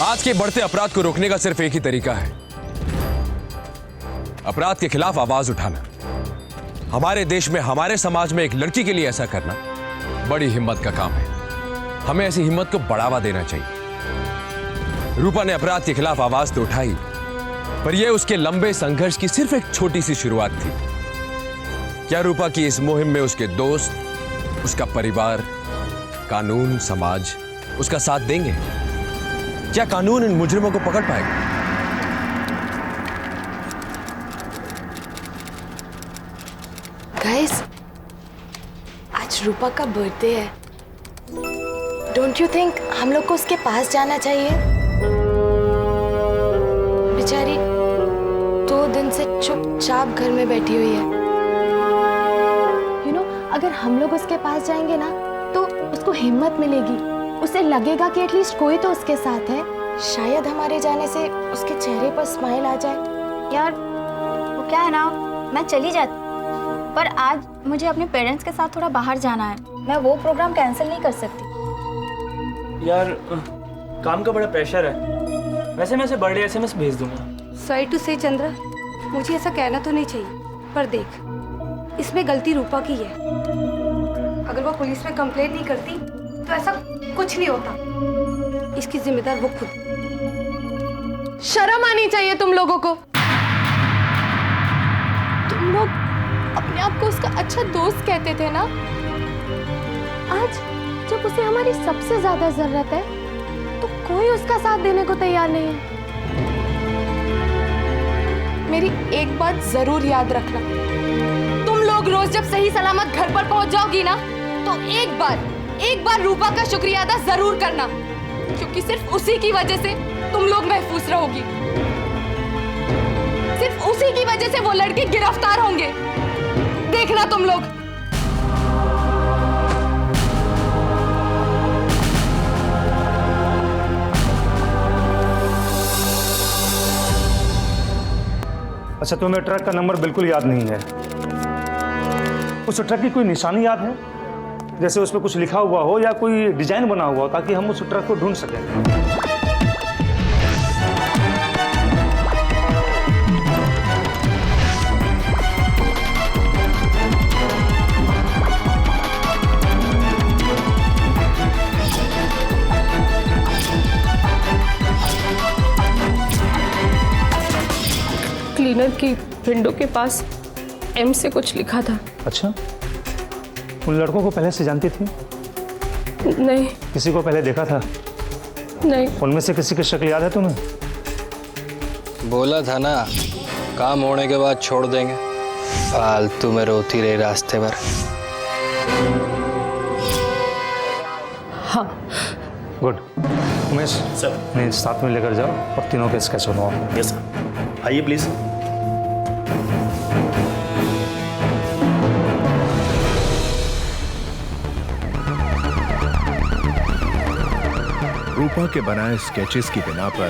आज के बढ़ते अपराध को रोकने का सिर्फ एक ही तरीका है, अपराध के खिलाफ आवाज उठाना। हमारे देश में, हमारे समाज में एक लड़की के लिए ऐसा करना बड़ी हिम्मत का काम है। हमें ऐसी हिम्मत को बढ़ावा देना चाहिए। रूपा ने अपराध के खिलाफ आवाज तो उठाई, पर यह उसके लंबे संघर्ष की सिर्फ एक छोटी सी शुरुआत थी। क्या रूपा की इस मुहिम में उसके दोस्त, उसका परिवार, कानून, समाज उसका साथ देंगे? क्या कानून इन मुजरिमों को पकड़ पाएगा? गाइस, आज रूपा का बर्थडे है। डोंट यू थिंक हम लोग को उसके पास जाना चाहिए? बेचारी 2 दिन से चुपचाप घर में बैठी हुई है। अगर हम लोग उसके पास जाएंगे ना तो उसको हिम्मत मिलेगी, उसे लगेगा कि एटलीस्ट कोई तो उसके साथ है। शायद हमारे जाने से उसके चेहरे पर स्माइल आ जाए। यार वो क्या है ना, मैं चली जाती, पर आज मुझे अपने पेरेंट्स के साथ थोड़ा बाहर जाना है। मैं वो प्रोग्राम कैंसिल नहीं कर सकती। यार काम का बड़ा प्रेशर है। वैसे मैं उसे बर्थडे SMS भेज दूंगा। सॉरी टू से चंद्रा, मुझे ऐसा कहना तो नहीं चाहिए, पर देख, इसमें गलती रूपा की है। अगर वो पुलिस में कंप्लेंट नहीं करती तो ऐसा कुछ नहीं होता। इसकी जिम्मेदार वो खुद। शर्म आनी चाहिए तुम लोगों को। तुम लोग अपने आप को उसका अच्छा दोस्त कहते थे ना। आज जब उसे हमारी सबसे ज्यादा जरूरत है तो कोई उसका साथ देने को तैयार नहीं है। मेरी एक बात जरूर याद रखना, रोज जब सही सलामत घर पर पहुंच जाओगी ना तो एक बार रूपा का शुक्रिया अदा जरूर करना, क्योंकि सिर्फ उसी की वजह से तुम लोग महफूज रहोगी। सिर्फ उसी की वजह से वो लड़के गिरफ्तार होंगे। देखना तुम लोग। अच्छा, तुम्हें ट्रक का नंबर बिल्कुल याद नहीं है? उस ट्रक की कोई निशानी याद है? जैसे उस पर कुछ लिखा हुआ हो या कोई डिजाइन बना हुआ हो, ताकि हम उस ट्रक को ढूंढ सकें। क्लीनर की विंडो के पास M से कुछ लिखा था। अच्छा, उन लड़कों को पहले से जानती थी? नहीं। किसी को पहले देखा था? नहीं। उनमें से किसी की शक्ल याद है तुम्हें? बोला था ना, काम होने के बाद छोड़ देंगे। फालतू में रोती रही रास्ते भर। हाँ। गुड। उमेश सर, नहीं, साथ में लेकर जाओ और तीनों के स्केच बनवाओ। Yes sir. आइए प्लीज। रूपा के बनाए स्केचेस की बिना पर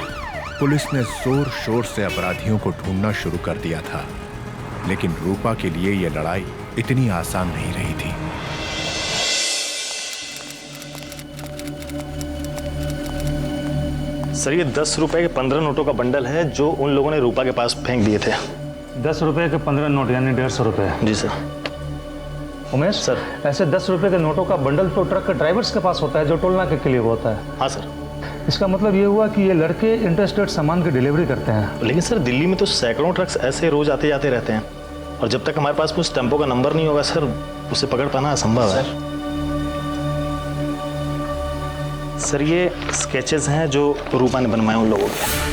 पुलिस ने जोर शोर से अपराधियों को ढूंढना शुरू कर दिया था, लेकिन रूपा के लिए यह लड़ाई इतनी आसान नहीं रही थी। सर, ये 10 रुपए के 15 नोटों का बंडल है जो उन लोगों ने रूपा के पास फेंक दिए थे। 10 रुपए के 15 नोट यानी 150 रुपए? जी सर। उमेश सर, ऐसे 10 रुपए के नोटों का बंडल तो ट्रक के ड्राइवर्स के पास होता है जो टोल नाके के लिए होता है। हाँ सर। इसका मतलब ये हुआ कि ये लड़के इंटरस्टेट सामान की डिलीवरी करते हैं। लेकिन सर, दिल्ली में तो सैकड़ों ट्रक्स ऐसे रोज आते जाते रहते हैं, और जब तक हमारे पास उस टेम्पो का नंबर नहीं होगा सर, उसे पकड़ पाना असंभव है। सर, ये स्केचेस हैं जो रूपा ने बनवाए उन लोगों के।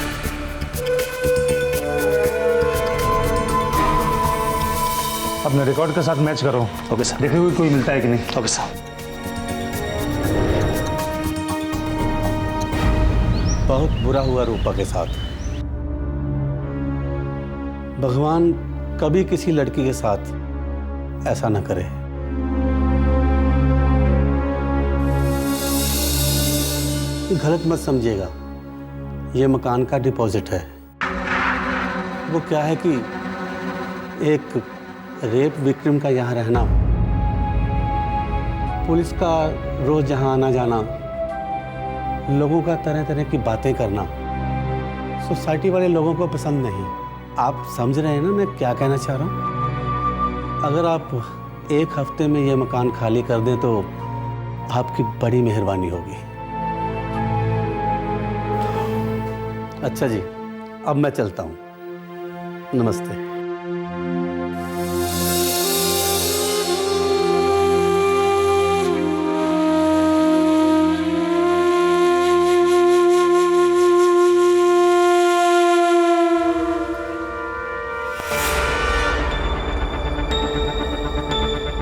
अपने रिकॉर्ड के साथ मैच करो। Okay sir. देखे हुए कोई मिलता है कि नहीं? Okay sir. बहुत बुरा हुआ रूपा के साथ। भगवान कभी किसी लड़की के साथ ऐसा ना करे। गलत मत समझिएगा, ये मकान का डिपॉजिट है। वो क्या है कि एक रेप विक्टिम का यहाँ रहना, पुलिस का रोज यहाँ आना जाना, लोगों का तरह तरह की बातें करना सोसाइटी वाले लोगों को पसंद नहीं। आप समझ रहे हैं ना मैं क्या कहना चाह रहा हूँ? अगर आप एक हफ्ते में ये मकान खाली कर दें तो आपकी बड़ी मेहरबानी होगी। अच्छा जी, अब मैं चलता हूँ। नमस्ते।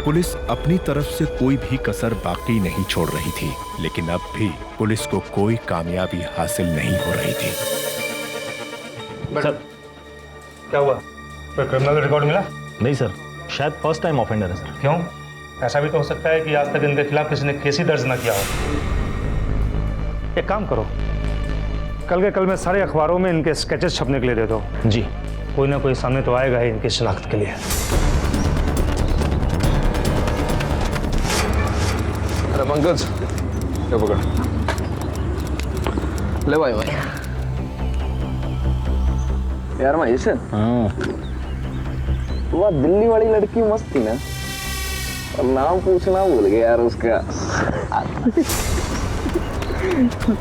पुलिस अपनी तरफ से कोई भी कसर बाकी नहीं छोड़ रही थी, लेकिन अब भी पुलिस को कोई कामयाबी हासिल नहीं हो रही थी। सर, क्या हुआ? कोई क्रिमिनल रिकॉर्ड मिला? नहीं सर, शायद फर्स्ट टाइम ऑफेंडर है सर। क्यों? ऐसा भी तो हो सकता है कि आज तक इनके खिलाफ किसी ने केस ही दर्ज न किया हो। एक काम करो, कल के कल में सारे अखबारों में इनके स्केचेस छपने के लिए दे दो। जी। कोई ना कोई सामने तो आएगा ही इनकी शिनाख्त के लिए। अरे पंकज, ये पकड़। ले भाई भाई। यार मैं इसे वह दिल्ली वाली लड़की मस्त थी ना, और नाम पूछना भूल गया यार उसका।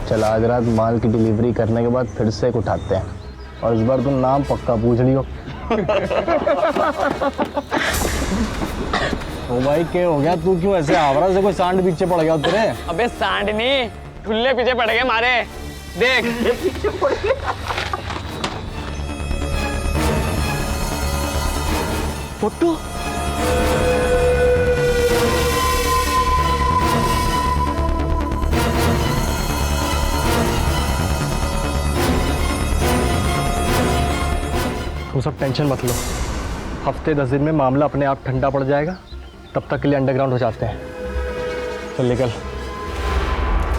चल आज रात माल की डिलीवरी करने के बाद फिर से एक उठाते हैं, और इस बार तुम नाम पक्का पूछ लियो। ओ भाई क्या हो गया? तू क्यों ऐसे आवरा से कोई सांड पीछे पड़ गया तेरे? अबे सांड नहीं, ठुल्ले पीछे पड़ गए मारे। देख पीछे पड़ गया। फोटो तुम सब टेंशन मत लो, हफ्ते 10 दिन में मामला अपने आप ठंडा पड़ जाएगा। तब तक के लिए अंडरग्राउंड हो जाते हैं। चल निकल।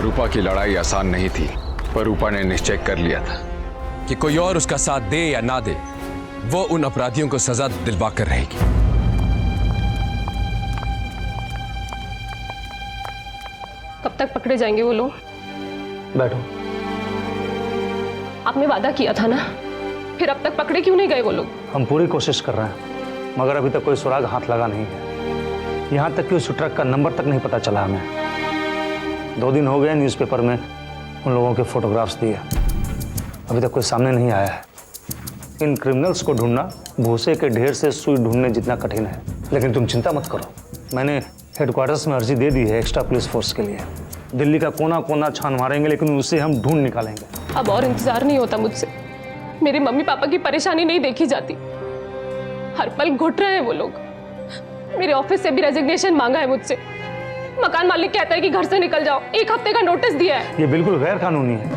रूपा की लड़ाई आसान नहीं थी, पर रूपा ने निश्चय कर लिया था कि कोई और उसका साथ दे या ना दे, वो उन अपराधियों को सजा दिलवा कर रहेगी। कब तक पकड़े जाएंगे वो लोग? बैठो। आपने वादा किया था ना, फिर अब तक पकड़े क्यों नहीं गए वो लोग? हम पूरी कोशिश कर रहे हैं, मगर अभी तक कोई सुराग हाथ लगा नहीं है। यहाँ तक कि उस ट्रक का नंबर तक नहीं पता चला हमें। 2 दिन हो गए न्यूज़पेपर में उन लोगों के फोटोग्राफ्स दिए, अभी तक कोई सामने नहीं आया है। इन क्रिमिनल्स को ढूंढना भूसे के ढेर से सुई ढूंढने जितना कठिन है। लेकिन तुम चिंता मत करो, मैंने हेडक्वार्टर्स में अर्जी दे दी है एक्स्ट्रा पुलिस फोर्स के लिए। दिल्ली का कोना कोना छान मारेंगे, लेकिन उसे हम ढूंढ निकालेंगे। अब और इंतजार नहीं होता मुझसे। मेरे मम्मी पापा की परेशानी नहीं देखी जाती, हर पल घुट रहे हैं वो लोग। मेरे ऑफिस से भी रेजिग्नेशन मांगा है मुझसे। मकान मालिक कहता है कि घर से निकल जाओ, 1 हफ्ते का नोटिस दिया है। ये बिल्कुल गैर कानूनी है।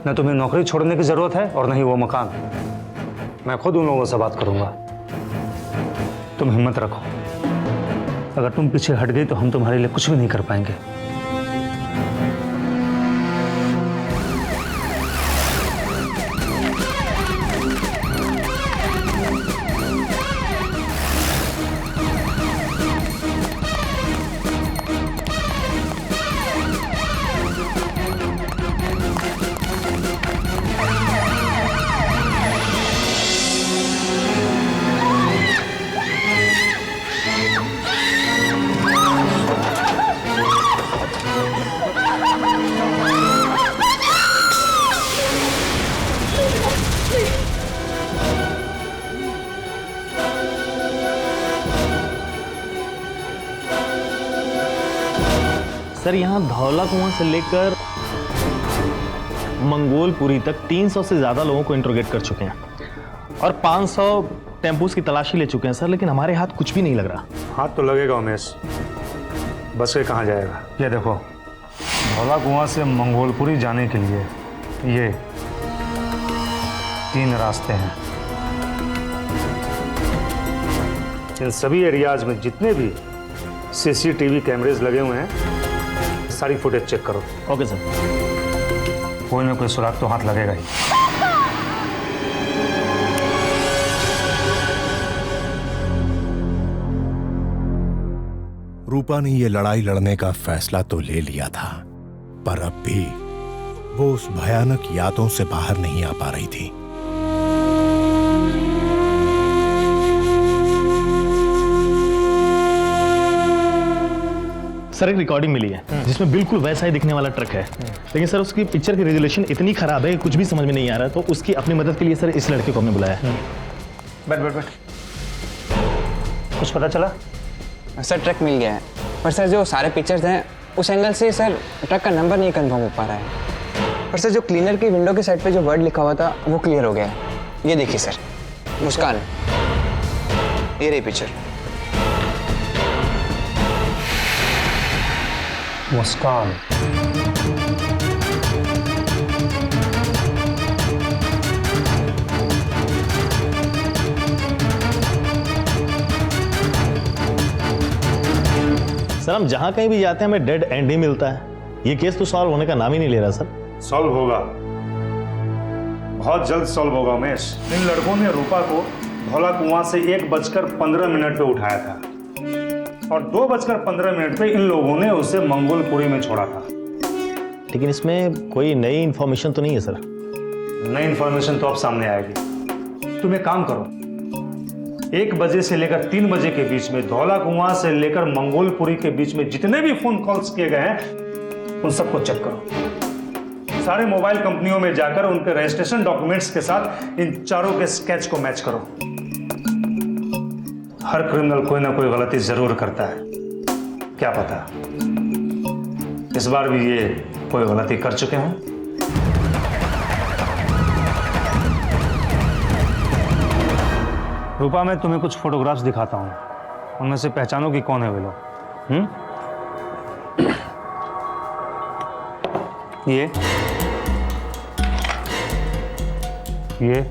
न तुम्हें नौकरी छोड़ने की जरूरत है और न ही वो मकान। मैं खुद उन लोगों से बात करूंगा। तुम हिम्मत रखो, अगर तुम पीछे हट गई तो हम तुम्हारे लिए कुछ भी नहीं कर पाएंगे। सर यहाँ धौला कुआं से लेकर मंगोलपुरी तक 300 से ज्यादा लोगों को इंट्रोगेट कर चुके हैं और 500 टेम्पूस की तलाशी ले चुके हैं सर, लेकिन हमारे हाथ कुछ भी नहीं लग रहा। हाथ तो लगेगा उमेश, बस ये कहाँ जाएगा? ये देखो, धौला कुआं से मंगोलपुरी जाने के लिए ये 3 रास्ते हैं। इन सभी एरियाज में जितने भी CCTV कैमरेज लगे हुए हैं, सारी फुटेज चेक करो। Okay sir. कोई ना कोई सुराग तो हाथ लगेगा ही। रूपा ने यह लड़ाई लड़ने का फैसला तो ले लिया था, पर अब भी वो उस भयानक यादों से बाहर नहीं आ पा रही थी। सर एक रिकॉर्डिंग मिली है जिसमें बिल्कुल वैसा ही दिखने वाला ट्रक है, लेकिन सर उसकी पिक्चर की रेजोल्यूशन इतनी खराब है कि कुछ भी समझ में नहीं आ रहा है। तो उसकी अपनी मदद के लिए सर इस लड़के को हमने बुलाया है। बैठ बैठ बैठ। कुछ पता चला? सर ट्रक मिल गया है, पर सर जो सारे पिक्चर्स हैं उस एंगल से सर ट्रक का नंबर नहीं कंफर्म हो पा रहा है। पर सर जो क्लीनर की विंडो के साइड पे जो वर्ड लिखा हुआ था वो क्लियर हो गया है। ये देखिए सर, मुस्कान, ये रही पिक्चर। मुस्कान। सर हम जहां कहीं भी जाते हैं हमें डेड एंड ही मिलता है। ये केस तो सॉल्व होने का नाम ही नहीं ले रहा सर। सॉल्व होगा, बहुत जल्द सॉल्व होगा उमेश। इन लड़कों ने रूपा को धौला कुआं से 1:15 पे उठाया था और 2:15 पे इन लोगों ने उसे मंगोलपुरी में छोड़ा था। लेकिन इसमें कोई नई इंफॉर्मेशन तो नहीं है सर? नई इंफॉर्मेशन तो अब सामने आएगी। तुम एक काम करो, 1 बजे से लेकर 3 बजे के बीच में धौला कुआं से लेकर मंगोलपुरी के बीच में जितने भी फोन कॉल्स किए गए हैं उन सबको चेक करो। सारे मोबाइल कंपनियों में जाकर उनके रजिस्ट्रेशन डॉक्यूमेंट्स के साथ इन चारों के स्केच को मैच करो। हर क्रिमिनल कोई ना कोई गलती जरूर करता है, क्या पता इस बार भी ये कोई गलती कर चुके हैं। रूपा, मैं तुम्हें कुछ फोटोग्राफ्स दिखाता हूँ, उनमें से पहचानो कि कौन है वे लोग। ये ये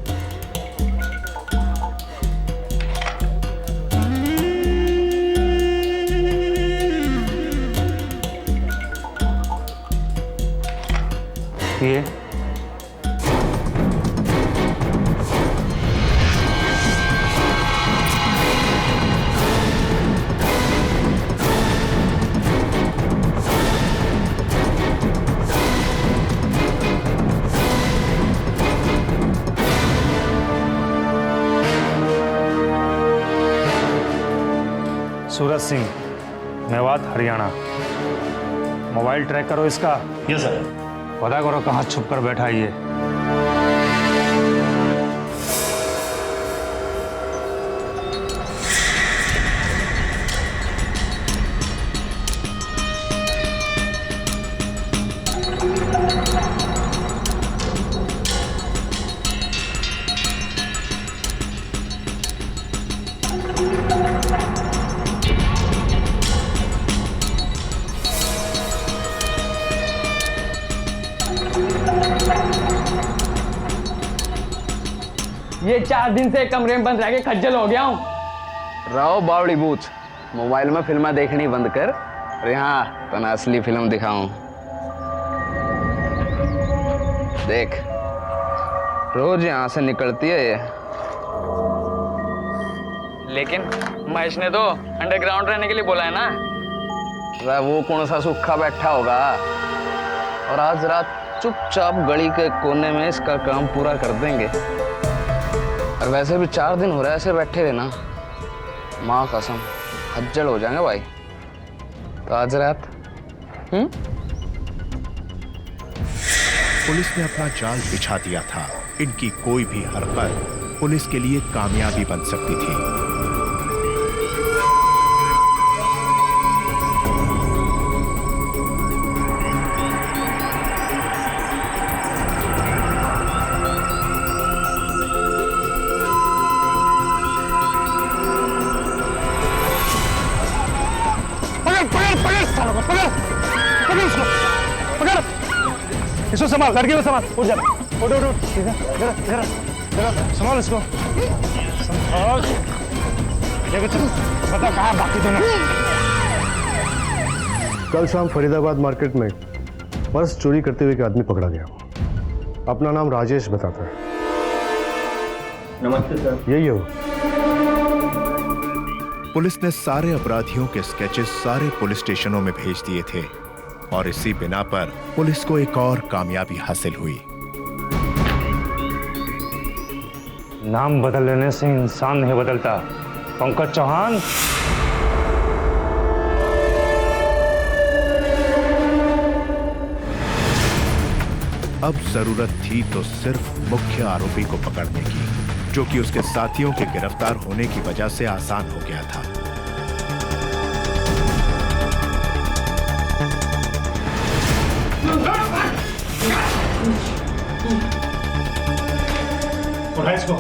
सूरज सिंह, मेवात, हरियाणा। मोबाइल ट्रैक करो इसका। Yes sir. पता करो कहाँ छुप कर बैठा है ये। ये 4 दिन से कमरे में बंद रह के खज्जल हो गया हूँ। रहो बावड़ी बूथ, मोबाइल में फिल्में देखनी बंद कर और यहाँ तना असली फिल्म दिखाऊं। देख, रोज यहाँ से निकलती है ये। लेकिन महेश ने तो अंडरग्राउंड रहने के लिए बोला है ना। वो कौन सा सूखा बैठा होगा, और आज रात चुपचाप गली के कोने में इसका काम पूरा कर देंगे। और वैसे भी 4 दिन हो रहा है ऐसे बैठे रहना, माँ कसम खज्जल हो जाएंगे भाई। तो आज रात पुलिस ने अपना जाल बिछा दिया था। इनकी कोई भी हरकत पुलिस के लिए कामयाबी बन सकती थी। इसको संभाल, लड़के को संभाल। उठ जा, उठ उठ उठ, जरा जरा जरा संभाल इसको, संभाल। देखो तुम बता कहाँ बाकी दोनों। कल शाम फरीदाबाद मार्केट में पर्स चोरी करते हुए एक आदमी पकड़ा गया। अपना नाम राजेश बताता है। नमस्ते सर। यही हो। पुलिस ने सारे अपराधियों के स्केचेस सारे पुलिस स्टेशनों में भेज दिए थे, और इसी बिना पर पुलिस को एक और कामयाबी हासिल हुई। नाम बदल लेने से इंसान नहीं बदलता। पंकज चौहान, अब जरूरत थी तो सिर्फ मुख्य आरोपी को पकड़ने की, जो कि उसके साथियों के गिरफ्तार होने की वजह से आसान हो गया था। इसको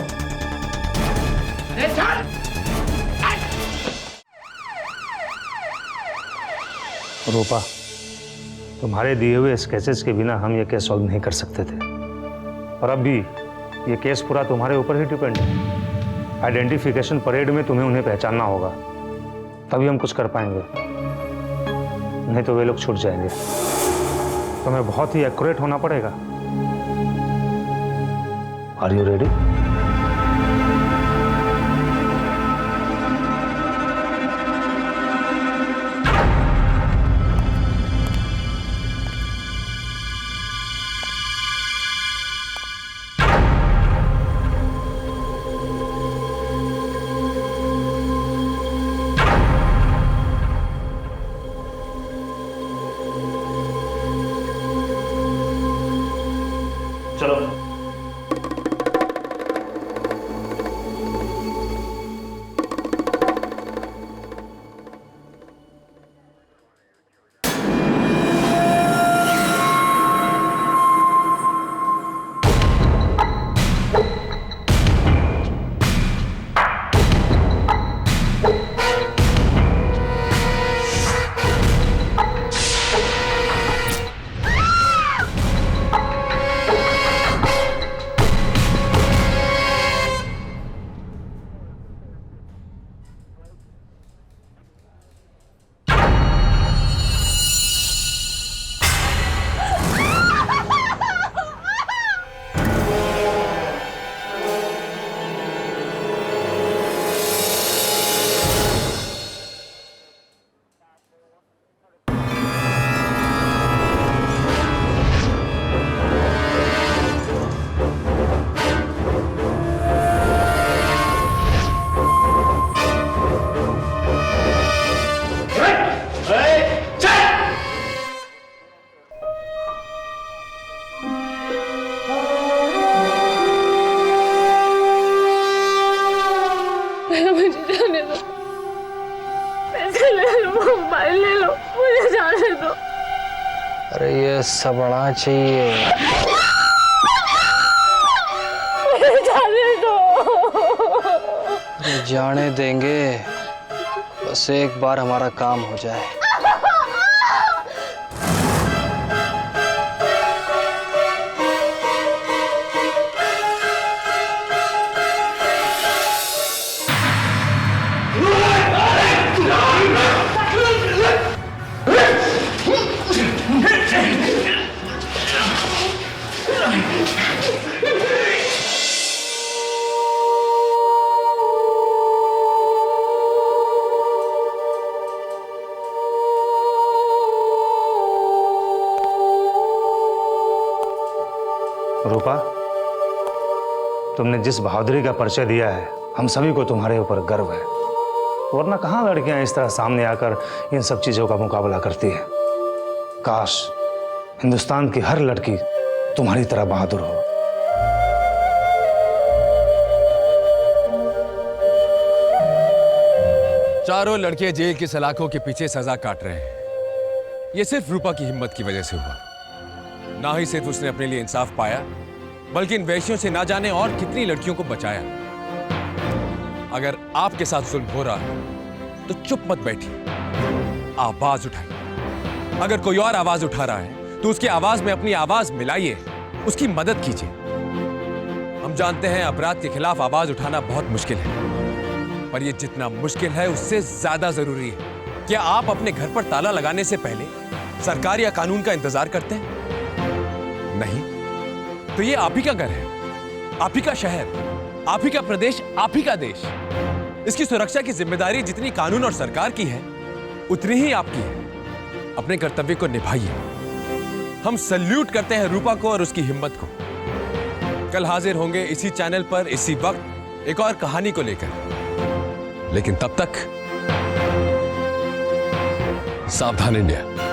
रूपा, तुम्हारे दिए हुए स्केचेस के बिना हम ये केस सॉल्व नहीं कर सकते थे, और अब भी ये केस पूरा तुम्हारे ऊपर ही डिपेंड है। आइडेंटिफिकेशन परेड में तुम्हें उन्हें पहचानना होगा, तभी हम कुछ कर पाएंगे, नहीं तो वे लोग छूट जाएंगे। तुम्हें बहुत ही एक्यूरेट होना पड़ेगा। Are you ready? चलो। अरे ये सबड़ा चाहिए। जाने दो। अरे जाने देंगे, बस एक बार हमारा काम हो जाए। रूपा, तुमने जिस बहादुरी का परिचय दिया है, हम सभी को तुम्हारे ऊपर गर्व है। वरना कहाँ लड़कियां इस तरह सामने आकर इन सब चीजों का मुकाबला करती है। काश हिंदुस्तान की हर लड़की तुम्हारी तरह बहादुर हो। चारों लड़के जेल की सलाखों के पीछे सजा काट रहे हैं। ये सिर्फ रूपा की हिम्मत की वजह से हुआ। ना ही सिर्फ उसने अपने लिए इंसाफ पाया, बल्कि इन वैश्यों से ना जाने और कितनी लड़कियों को बचाया। अगर आपके साथ जुल्म हो रहा है तो चुप मत बैठिए, आवाज उठाइए। अगर कोई और आवाज उठा रहा है तो उसकी आवाज में अपनी आवाज मिलाइए, उसकी मदद कीजिए। हम जानते हैं अपराध के खिलाफ आवाज उठाना बहुत मुश्किल है, पर यह जितना मुश्किल है उससे ज्यादा जरूरी है। क्या आप अपने घर पर ताला लगाने से पहले सरकार या कानून का इंतजार करते हैं? नहीं, तो ये आप ही का घर है, आप ही का शहर, आप ही का प्रदेश, आप ही का देश। इसकी सुरक्षा की जिम्मेदारी जितनी कानून और सरकार की है, उतनी ही आपकी है। अपने कर्तव्य को निभाइए। हम सल्यूट करते हैं रूपा को और उसकी हिम्मत को। कल हाजिर होंगे इसी चैनल पर इसी वक्त एक और कहानी को लेकर, लेकिन तब तक सावधान इंडिया।